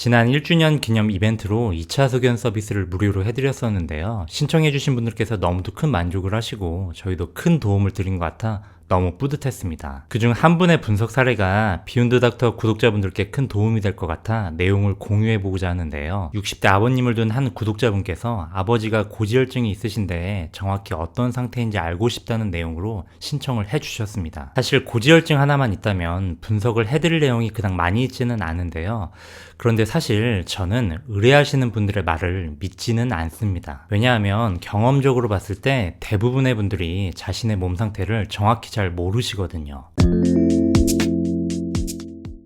지난 1주년 기념 이벤트로 2차 소견 서비스를 무료로 해드렸었는데요. 신청해주신 분들께서 너무도 큰 만족을 하시고 저희도 큰 도움을 드린 것 같아 너무 뿌듯했습니다. 그중 한 분의 분석 사례가 비욘드 닥터 구독자분들께 큰 도움이 될 것 같아 내용을 공유해보고자 하는데요. 60대 아버님을 둔 한 구독자분께서 아버지가 고지혈증이 있으신데 정확히 어떤 상태인지 알고 싶다는 내용으로 신청을 해주셨습니다. 사실 고지혈증 하나만 있다면 분석을 해드릴 내용이 그닥 많이 있지는 않은데요. 그런데 사실 저는 의뢰하시는 분들의 말을 믿지는 않습니다. 왜냐하면 경험적으로 봤을 때 대부분의 분들이 자신의 몸 상태를 정확히 잘 모르시거든요.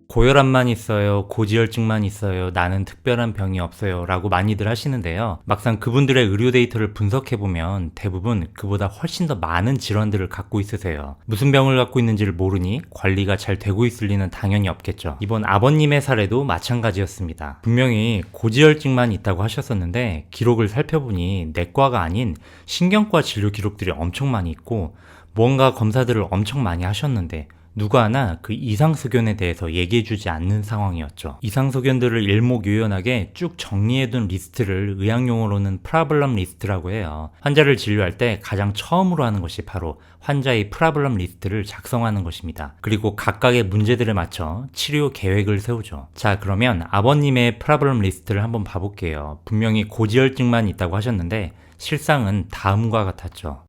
고혈압만 있어요, 고지혈증만 있어요, 나는 특별한 병이 없어요 라고 많이들 하시는데요. 막상 그분들의 의료 데이터를 분석해보면 대부분 그보다 훨씬 더 많은 질환들을 갖고 있으세요. 무슨 병을 갖고 있는지를 모르니 관리가 잘 되고 있을 리는 당연히 없겠죠. 이번 아버님의 사례도 마찬가지였습니다. 분명히 고지혈증만 있다고 하셨었는데 기록을 살펴보니 내과가 아닌 신경과 진료 기록들이 엄청 많이 있고 무언가 검사들을 엄청 많이 하셨는데 누가 하나 그 이상소견에 대해서 얘기해주지 않는 상황이었죠. 이상소견들을 일목요연하게 쭉 정리해둔 리스트를 의학용어로는 프라블럼 리스트라고 해요. 환자를 진료할 때 가장 처음으로 하는 것이 바로 환자의 프라블럼 리스트를 작성하는 것입니다. 그리고 각각의 문제들에 맞춰 치료 계획을 세우죠. 자, 그러면 아버님의 프라블럼 리스트를 한번 봐볼게요. 분명히 고지혈증만 있다고 하셨는데 실상은 다음과 같았죠.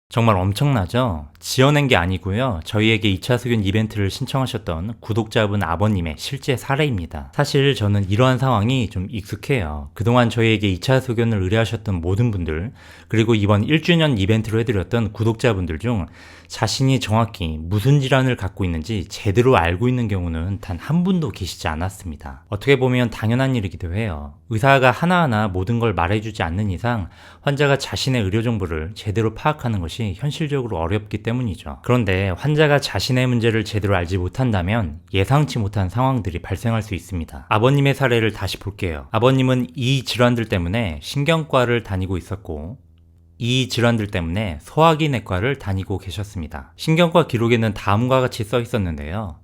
정말 엄청나죠? 지어낸 게 아니고요. 저희에게 2차 소견 이벤트를 신청하셨던 구독자분 아버님의 실제 사례입니다. 사실 저는 이러한 상황이 좀 익숙해요. 그동안 저희에게 2차 소견을 의뢰하셨던 모든 분들, 그리고 이번 1주년 이벤트로 해드렸던 구독자분들 중 자신이 정확히 무슨 질환을 갖고 있는지 제대로 알고 있는 경우는 단 한 분도 계시지 않았습니다. 어떻게 보면 당연한 일이기도 해요. 의사가 하나하나 모든 걸 말해주지 않는 이상 환자가 자신의 의료 정보를 제대로 파악하는 것이 현실적으로 어렵기 때문이죠. 그런데 환자가 자신의 문제를 제대로 알지 못한다면 예상치 못한 상황들이 발생할 수 있습니다. 아버님의 사례를 다시 볼게요. 아버님은 이 질환들 때문에 신경과를 다니고 있었고 이 질환들 때문에 소화기 내과를 다니고 계셨습니다. 신경과 기록에는 다음과 같이 써 있었는데요.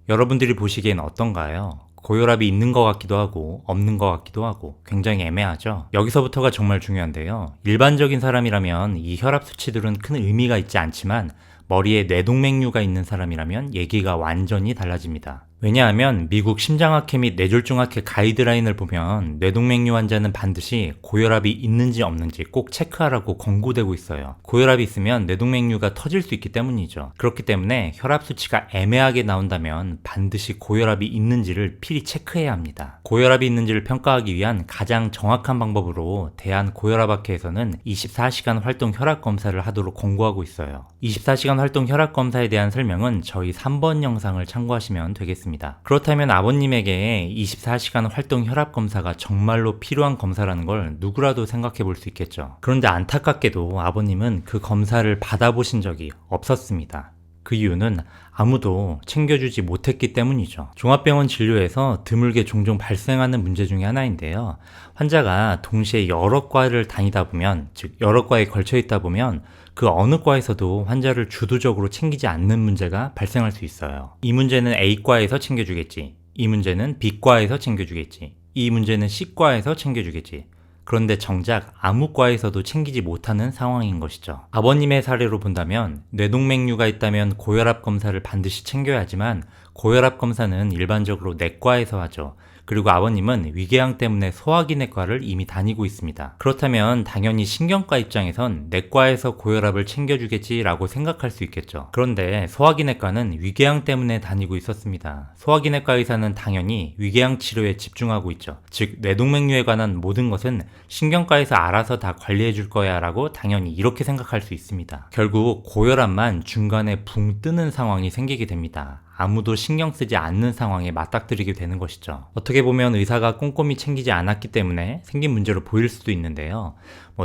여러분들이 보시기엔 어떤가요? 고혈압이 있는 것 같기도 하고 없는 것 같기도 하고 굉장히 애매하죠. 여기서부터가 정말 중요한데요. 일반적인 사람이라면 이 혈압 수치들은 큰 의미가 있지 않지만 머리에 뇌동맥류가 있는 사람이라면 얘기가 완전히 달라집니다. 왜냐하면 미국 심장학회 및 뇌졸중학회 가이드라인을 보면 뇌동맥류 환자는 반드시 고혈압이 있는지 없는지 꼭 체크하라고 권고되고 있어요. 고혈압이 있으면 뇌동맥류가 터질 수 있기 때문이죠. 그렇기 때문에 혈압 수치가 애매하게 나온다면 반드시 고혈압이 있는지를 필히 체크해야 합니다. 고혈압이 있는지를 평가하기 위한 가장 정확한 방법으로 대한고혈압학회에서는 24시간 활동 혈압 검사를 하도록 권고하고 있어요. 24시간 활동 혈압 검사에 대한 설명은 저희 3번 영상을 참고하시면 되겠습니다. 그렇다면 아버님에게 24시간 활동 혈압 검사가 정말로 필요한 검사라는 걸 누구라도 생각해 볼 수 있겠죠. 그런데 안타깝게도 아버님은 그 검사를 받아보신 적이 없었습니다. 그 이유는 아무도 챙겨주지 못했기 때문이죠. 종합병원 진료에서 드물게 종종 발생하는 문제 중에 하나인데요. 환자가 동시에 여러 과를 다니다 보면, 즉 여러 과에 걸쳐 있다 보면 그 어느 과에서도 환자를 주도적으로 챙기지 않는 문제가 발생할 수 있어요. 이 문제는 A과에서 챙겨주겠지. 이 문제는 B과에서 챙겨주겠지. 이 문제는 C과에서 챙겨주겠지. 그런데 정작 아무 과에서도 챙기지 못하는 상황인 것이죠. 아버님의 사례로 본다면 뇌동맥류가 있다면 고혈압 검사를 반드시 챙겨야 하지만 고혈압 검사는 일반적으로 내과에서 하죠. 그리고 아버님은 위궤양 때문에 소화기 내과를 이미 다니고 있습니다. 그렇다면 당연히 신경과 입장에선 내과에서 고혈압을 챙겨주겠지라고 생각할 수 있겠죠. 그런데 소화기 내과는 위궤양 때문에 다니고 있었습니다. 소화기 내과 의사는 당연히 위궤양 치료에 집중하고 있죠. 즉 뇌동맥류에 관한 모든 것은 신경과에서 알아서 다 관리해 줄 거야 라고 당연히 이렇게 생각할 수 있습니다. 결국 고혈압만 중간에 붕 뜨는 상황이 생기게 됩니다. 아무도 신경 쓰지 않는 상황에 맞닥뜨리게 되는 것이죠. 어떻게 보면 의사가 꼼꼼히 챙기지 않았기 때문에 생긴 문제로 보일 수도 있는데요.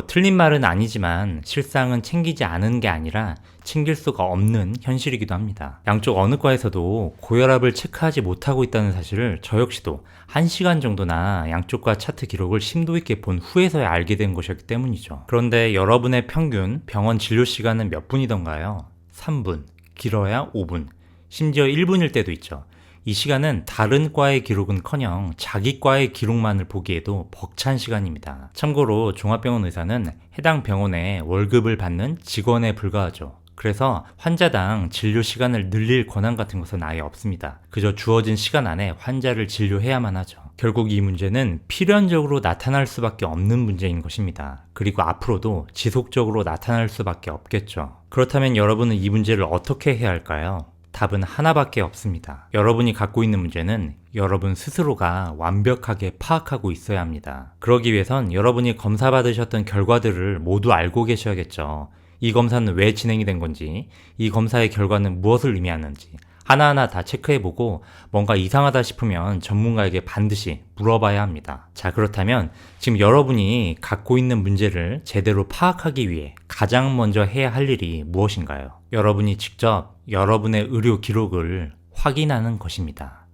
틀린 말은 아니지만 실상은 챙기지 않은 게 아니라 챙길 수가 없는 현실이기도 합니다. 양쪽 어느 과에서도 고혈압을 체크하지 못하고 있다는 사실을 저 역시도 1시간 정도나 양쪽과 차트 기록을 심도 있게 본 후에서야 알게 된 것이었기 때문이죠. 그런데 여러분의 평균 병원 진료 시간은 몇 분이던가요? 3분, 길어야 5분, 심지어 1분일 때도 있죠. 이 시간은 다른 과의 기록은커녕 자기 과의 기록만을 보기에도 벅찬 시간입니다. 참고로 종합병원 의사는 해당 병원에 월급을 받는 직원에 불과하죠. 그래서 환자당 진료 시간을 늘릴 권한 같은 것은 아예 없습니다. 그저 주어진 시간 안에 환자를 진료해야만 하죠. 결국 이 문제는 필연적으로 나타날 수밖에 없는 문제인 것입니다. 그리고 앞으로도 지속적으로 나타날 수밖에 없겠죠. 그렇다면 여러분은 이 문제를 어떻게 해야 할까요? 답은 하나밖에 없습니다. 여러분이 갖고 있는 문제는 여러분 스스로가 완벽하게 파악하고 있어야 합니다. 그러기 위해선 여러분이 검사받으셨던 결과들을 모두 알고 계셔야겠죠. 이 검사는 왜 진행이 된 건지, 이 검사의 결과는 무엇을 의미하는지 하나하나 다 체크해보고 뭔가 이상하다 싶으면 전문가에게 반드시 물어봐야 합니다. 자, 그렇다면 지금 여러분이 갖고 있는 문제를 제대로 파악하기 위해 가장 먼저 해야 할 일이 무엇인가요? 여러분이 직접 여러분의 의료 기록을 확인하는 것입니다.